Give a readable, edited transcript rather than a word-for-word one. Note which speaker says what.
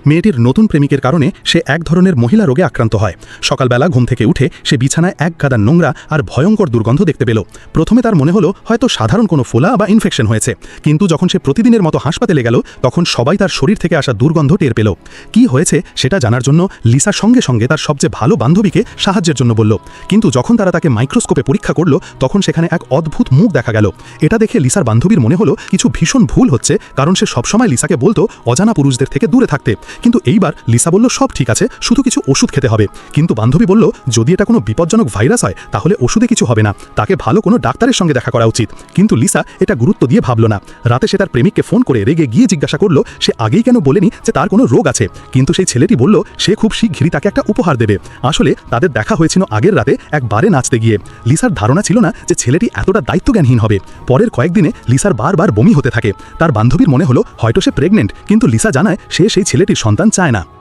Speaker 1: মেয়েটির নতুন প্রেমিকের কারণে সে এক ধরনের মহিলা রোগে আক্রান্ত হয়। সকালবেলা ঘুম থেকে উঠে সে বিছানায় এক গাদা নোংরা আর ভয়ঙ্কর দুর্গন্ধ দেখতে পেল। প্রথমে তার মনে হলো হয়তো সাধারণ কোনো ফোলা বা ইনফেকশন হয়েছে, কিন্তু যখন সে প্রতিদিনের মতো হাসপাতালে গেল তখন সবাই তার শরীর থেকে আসা দুর্গন্ধ টের পেল। কি হয়েছে সেটা জানার জন্য লিসা সঙ্গে সঙ্গে তার সবচেয়ে ভালো বান্ধবীকে সাহায্যের জন্য বলল, কিন্তু যখন তারা তাকে মাইক্রোস্কোপে পরীক্ষা করল তখন সেখানে এক অদ্ভুত মুখ দেখা গেল। এটা দেখে লিসার বান্ধবীর মনে হলো কিছু ভীষণ ভুল হচ্ছে, কারণ সে সবসময় লিসাকে বলতো অজানা পুরুষদের থেকে দূরে থাকতে। কিন্তু এইবার লিসা বলল সব ঠিক আছে, শুধু কিছু ওষুধ খেতে হবে। কিন্তু বান্ধবী বলল যদি এটা কোনো বিপজ্জনক ভাইরাস হয় তাহলে ওষুধে কিছু হবে না, তাকে ভালো কোনো ডাক্তারের সঙ্গে দেখা করা উচিত। কিন্তু লিসা এটা গুরুত্ব দিয়ে ভাবল না। রাতে সে তার প্রেমিককে ফোন করে রেগে গিয়ে জিজ্ঞাসা করল সে আগেই কেন বলেনি যে তার কোনো রোগ আছে। কিন্তু সেই ছেলেটি বলল সে খুব শীঘ্রই তাকে একটা উপহার দেবে। আসলে তাদের দেখা হয়েছিল আগের রাতে এক বারে নাচতে গিয়ে। লিসার ধারণা ছিল না যে ছেলেটি এতটা দায়িত্বজ্ঞানহীন হবে। পরের কয়েকদিনে লিসার বারবার বমি হতে থাকে। তার বান্ধবীর মনে হলো হয়তো সে প্রেগনেন্ট, কিন্তু লিসা জানায় সে সেই ছেলেটির সন্তান চায় না।